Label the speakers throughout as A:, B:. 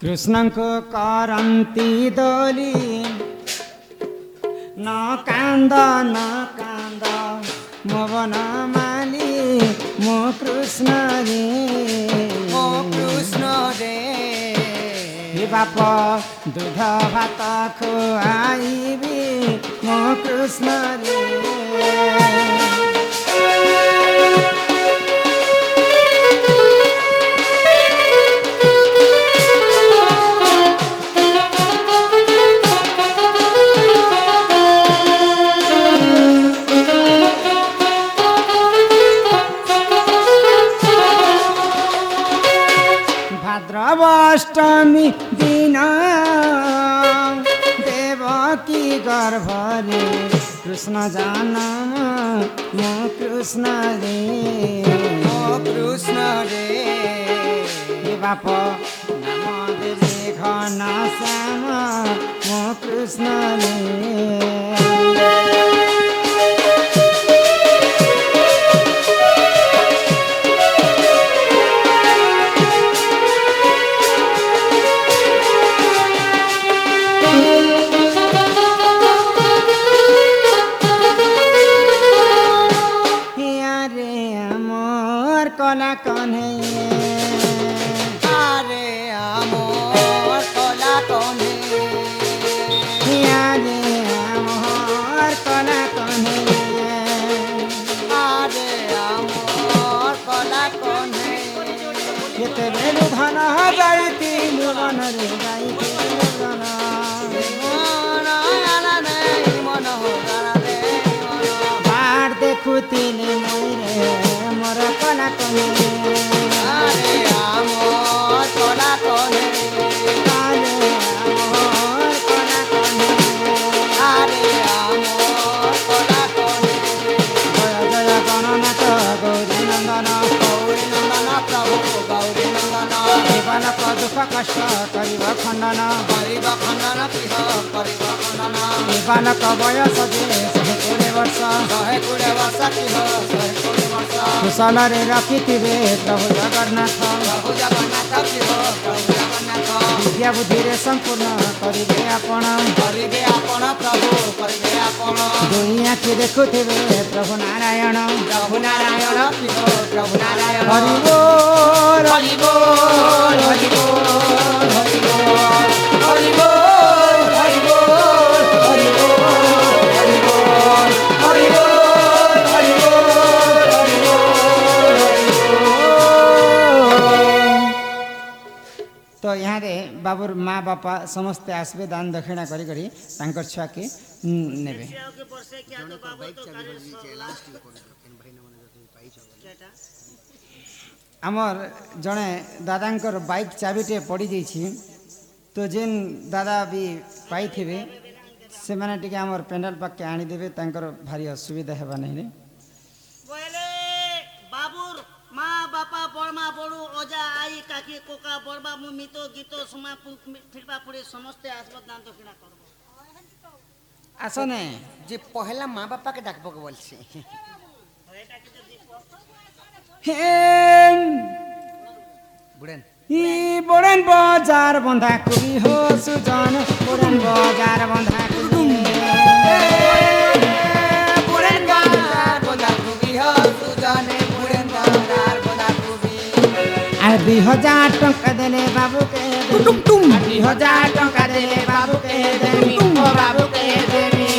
A: कृष्ण को करंती दोली न कांद मोवन माली मो कृष्ण रे हे बाप दूध भात खुआईबी मो कृष्ण रे भाद्रवाष्टमी दिन देवकी गर्भरे कृष्ण जन्म मो कृष्ण रे हे बाप नाम देवे घन श्याम मो कृष्ण रे कला कन्हैया
B: अरे आमोर कला कन्हैया
A: रे मोर कला कन्हैया
B: अरे आमोर कला कन्हैया
A: केते बेलु धन जाईती मन रे जाईती मन
B: मन हो रे
A: बार देखुतिले मोरे मोर कला कन्हैया
B: अरे आमोर कला कन्हैया
A: मोर कला कन्हैया
B: अरे आमोर कला कन्हैया
A: जय जय गणनाथ गौरी नंदन
B: प्रभु गौरी नंदन
A: जीवन दुख कष्ट करिब खंडन
B: करिब खंडन प्रिय करिब खंडन
A: बालक बयस जे 120 वर्ष
B: 120 वर्ष प्रिय 120 वर्ष
A: कुशल रे रखिथिबे प्रभु जगन्नाथ
B: प्रिय प्रभु जगन्नाथ
A: विद्या बुद्धि रे संपूर्ण करिबे आपण
B: करिबे आपण प्रभु करिबे आपण
A: दुई आँखि देखुथिबे प्रभु नारायण
B: प्रभु नारायण प्रिय प्रभु नारायण
A: हरि बोल
B: हरि बोल हरि बोल हरि बोल हरि बोल हरि बोल हरि बोल हरि बोल हरि बोल हरि बोल
A: तो यहाँ रे बाबूर माँ बापा समस्ते आसबे दान दक्षिणा करी करी तांकर छुआ के नेबे आमर जड़े दादांकर बाइक चाबिटे पड़ी जाइए तो जेन दादा भी पाई से माने टिके आमर पेंडाल पाके आनीदेवे तांकर भारी असुविधा हेबा नहीं रे
C: बोले बाबूर माँ बापा बड़मा बड़ू अजा आई काकी कोका बड़बा मितो गीतो सुमा फिरबा पुरे समस्ते आसब दान दक्षिणा करब
A: आसने
B: जे पहला माँ बापा के डाकबो के बोलছি बुढ़न
A: ई बोड़न बाजार बंधा कुबी हो सुजान बोड़न बाजार बंधा कुबी
B: बुढ़न बाजार बोला कुबी हो सुजाने बुढ़न बाजार बोला कुबी
A: आ 2000 टंका देले बाबू के टुम टुम 2000 टंका देले बाबू के देमी ओ बाबू के देमी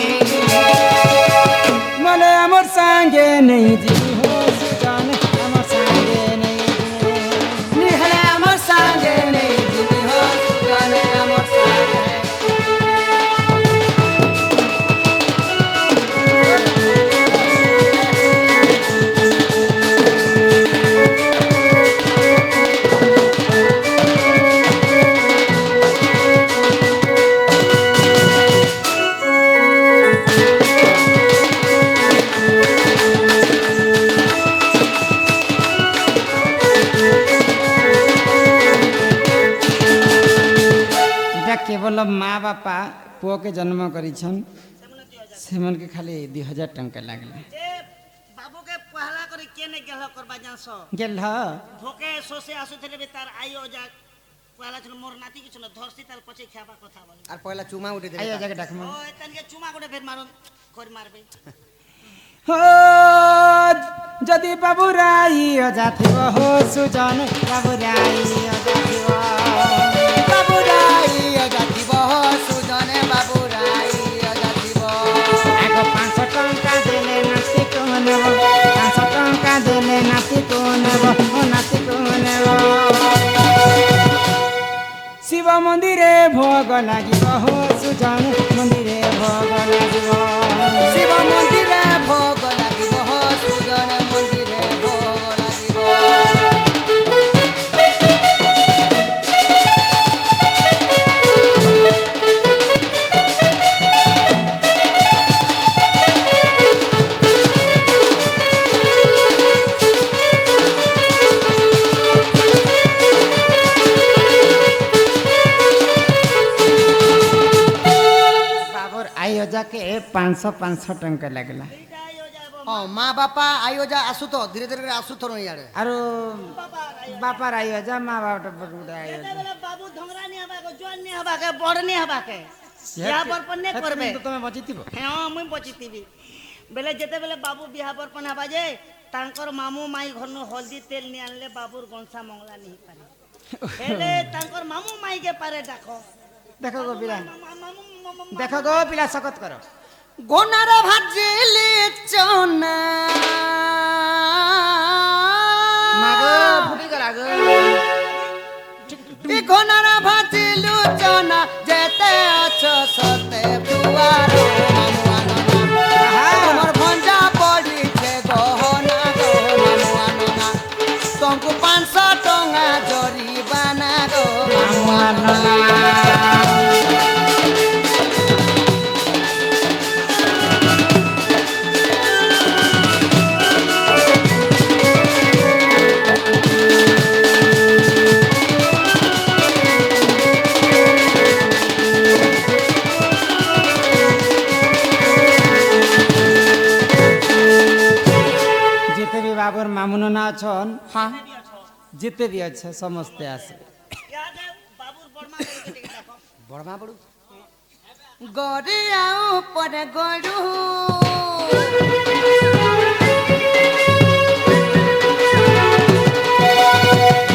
A: मने हमर संगे नहीं जी हो सुजान हमर संगे नहीं
B: निहले हमर संगे नहीं जीती हो सुजाने हमर संगे
A: केवल माँ बापा पुओ के जन्म करिछन सेमन के खाली 2000 टंका लागले
C: जे बाबू के पहला करे के ने गेल करबा जानस
A: गेल ह
C: भोके सोसे आसुथले बे तार आई ओजा পয়লা ছিল মোর নাতি কিছু না ধরছি তার পছে খাবা কথা বলে
B: আর পয়লা চুমা উঠে
A: আই
B: দেবে
A: অজাকে ডাকমু
C: ও এতনকে চুমা করে ফের মারুন কর মারবে
A: हो যদি বাবুরাই অজা থিব হো সুজন বাবুরাই অজা থিব
B: বাবুরাই অজাতিব সুজনে বাবুরাই অজাতিব
A: আগ 500 টঙ্কা দেলে নাতি কোন নেব 500 টঙ্কা দেলে নাতি কোন নেব ও নাতি কোন নেব শিব মন্দিরে ভোগ লাগিব হো সুজন মন্দিরে ভোগ লাগিব
B: শিব মন্দিরে ভোগ লাগিব সুজনে মন্দিরে ভোগ লাগিব
A: বাবুর আই অজাকে 500 টঙ্কা লাগলা
C: এইটাই ও যাব
B: মা বাপা আইও যা আসু তো ধীরে ধীরে আসু তো ইয়ারে
A: আর
C: বাবা
A: বাপার আই অজা মা বাপটা বড় আই
C: এটা
A: অজা
C: বলে বাবু ধংরা নি হবাকে জোয়ান নি হবাকে বড় নি হবাকে বিয়া বরপন নে করবে
A: তো তুমি বচিতিব
C: হ্যাঁ মুই বচিতিবি বেলে যেতেবেলে বাবু বিয়া বরপন হবা যে তাঙ্কর মামু মাই ঘরনো হলদি তেল নি আনলে বাবুর গনসা মংলা নি পারে হেলে তাঙ্কর মামু মাইকে পারে ডাকো
A: দেখো গো পিলা
C: মামু
A: দেখো গো পিলা শকত করো
B: গোনার ভাজিলি চনা
A: মাগো ফুটি গলা গো
B: ই গোনার ভাজিলু চনা যেতে অছ সতে দুয়ার তোমার ভঞ্জা পড়িছে গহনা গো মামু আননা তঙ্কু 500 টঙ্কা জরিবানা গো মামু আননা
A: যেতে বি বাবুর মামুন না আছন
B: হ্যাঁ
A: যেতে বি আছে সমস্তে আসবে
C: ইয়াদে বাবুর বড়মা করে ডাকো
B: বড়মা বড়ু গড়িয়া উপরে গড়ু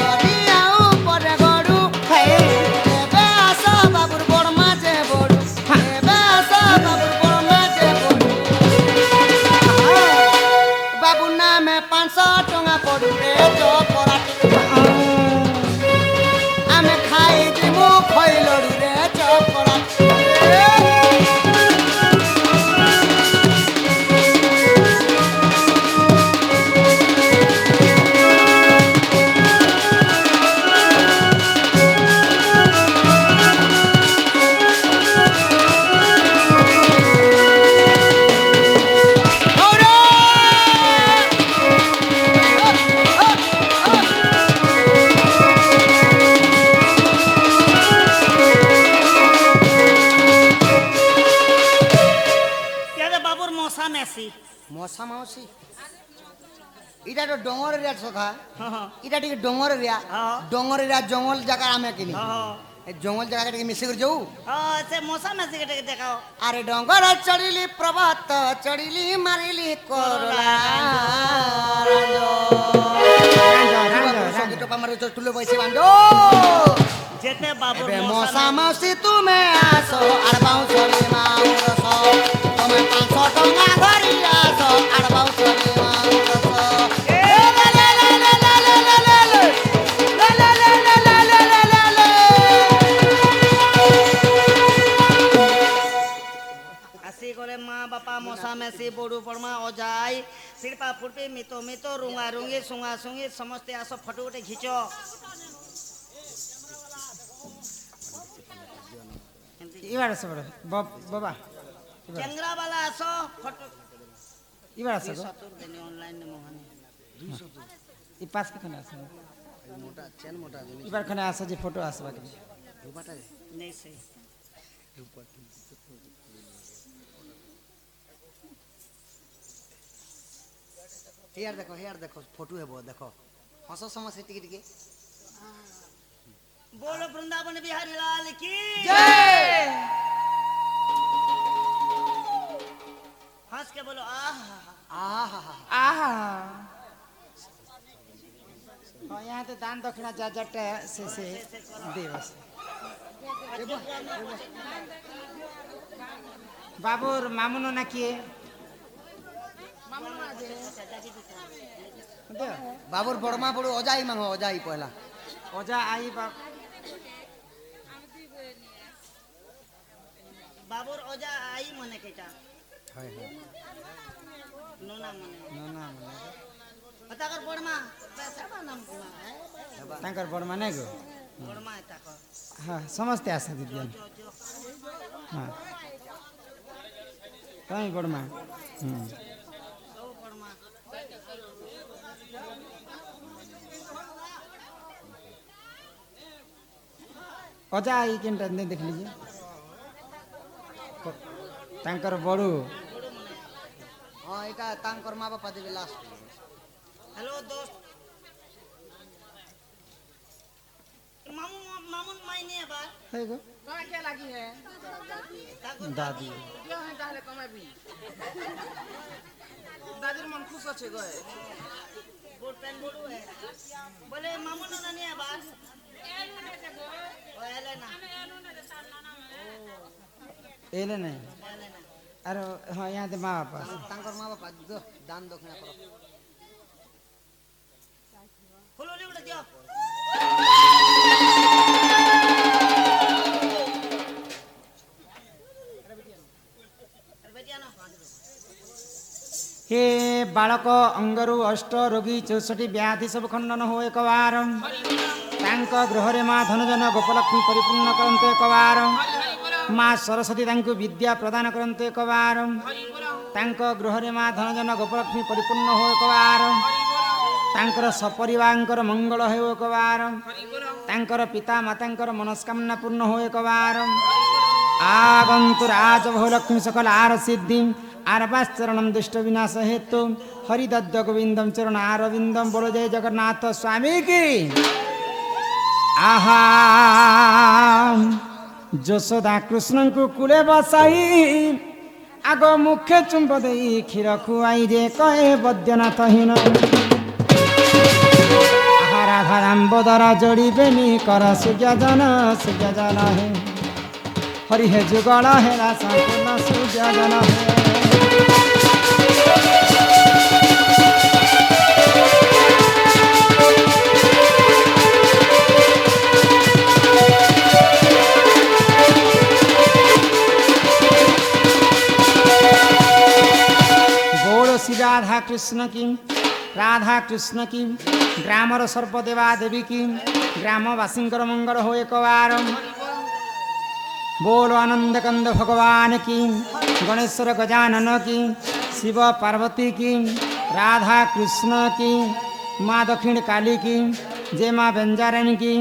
B: গড়িয়া উপরে গড়ু এবে আস বাবুর বড়মা যে বড়ু এবে আস বাবুর বড়মা যে বড়ু বাবু নামে 500 টঙ্কা পড়ু রে চপরাটি আমি খাই দিমু খইলড়ু রে চপরাটি
C: ইয়াদে বাবুর মশা মেসি
B: মশা মাউসি এটা তো ডঙর এরিয়া সখা
C: হ্যাঁ
B: এটা টিকে ডঙর এরিয়া
C: হ্যাঁ।
B: ডঙর এরিয়া জঙ্গল জায়গা আমি কিনি
C: হ্যাঁ
B: এই জঙ্গল জায়গা টিকে মিশি করে যাও
C: হ্যাঁ সে মশা মেসি কেটে দেখাও
B: আরে ডঙ্গর চড়িলি প্রভাত চড়িলি মারিলি করলা সঙ্গীত আমার তুলে বসে বান্ধো
C: যেতে বাবুর
B: এবে
C: মশা
B: মশা মাউসি তুমি আসো আর বাউসরি মাউরস তুমি 500 টঙ্কা ধরি আসো আর বাউসরি মাউরস
C: আসি করে মা বাপা মশা মেসি বড়ু বড়মা অজাই শিল্পা ফুটপি মিতো মিতো রুঙা রুঙি সুঙা সুঙি সমস্তে আসো ফটো উঠে খিচ
A: এবার আসো বড় বাবা
C: ক্যাংরা वाला আসো ফটো
A: এবার আসো গো
C: সতুর দেনি অনলাইন মোহনে
A: এই পাঁচ খানে আসো
B: মোটা চেন মোটা জিনিস
A: এবার খানে আসো যে ফটো আসবা কি
B: রূপাটা
C: নেই সে
B: হেয়ার দেখো ফটো হেব দেখো হস সমস্যা টিকে টিকে
C: बोलो वृंदावन बिहारी लाल की
B: जय।
C: हंस के बोलो आहा।
B: आहा
A: आहा हाँ यहाँ तो दान दक्षिणा जा जटे से दे बस बाबूर मामुनो ना किए दे
B: बाबुर बड़मा बड़ू अजाई मांगो अजाई पहला
A: ओजा आई बाप
C: बाबूर ओजा आई मने केटा नोना मने
A: ना ना
C: ताकर बड़मा पैसा बा नाम
A: तांकर बड़मा नहीं गो
C: बड़मा है ताकर
A: हाँ समझते आशा दीदी
C: जो
A: हाँ कहीं बड़मा
C: ओ बड़मा
A: ओजा आई केनटा नहीं देख लीजिए तांकर बड़ू
B: हाँ एका तांकर माँ बापा देवे लास्ट
C: हेलो दोस्त मामू मामून माई नहीं है बा
A: है गो
D: कहाँ क्या लगी है
C: ताकर
A: दादी
D: क्यों है ताहले कमाबी दादीर मन खुश अच्छे गए
C: बोल पेन बोलू है बोले मामू नोना नहीं है बा ओ एले ना
A: एले नहीं
C: एले ना
A: अरे हाँ यहाँ तो माँ बाप
B: तांकर माँ बापा दो दान दक्षिणा करो
C: फुल ओली उड़ा दियो अरे बेटिया ना
A: हे बालक अंगरु अष्ट रोगी 64 व्याधि सब खंडन हो एक बार तांक गृहरे माँ धनजन गोपलक्ष्मी परिपूर्ण करते एक बार माँ सरस्वती तांको विद्या प्रदान करते एक बार तांक गृहरे माँ धनजन गोपलक्ष्मी परिपूर्ण हो एक बार तांकर सपरिवार मंगल हो एक बार तांकर पिता मातांकर मनस्कामना पूर्ण हो एक बार आगंतु राज बहुलक्ष्मी सकल आर सिद्धि आरवाचरणम दुष्ट विनाश हेतु हरिदत्त गोविंदम चरण आरविंदम बोलो जय जगन्नाथ स्वामी की आहा यशोदा कृष्ण को कूले बसाई आग मुखे चुंब दे क्षीर खुआई जे कहे बद्यनाथ हीन राधा रामबोदर जोड़ीबेनी कर सूर्य जन हे हरि हे जुगल हेरा संपूर्ण सूर्य जन हे बोलो श्री राधा कृष्ण की राधा कृष्ण की ग्रामर सर्वदेवा देवी की ग्रामवासी मंगल हो एक बार बोलो आनंद कंद भगवान की गणेश्वर गजानन की शिव पार्वती की राधा कृष्ण की माँ दक्षिण काली की जय माँ बेंजारानी की।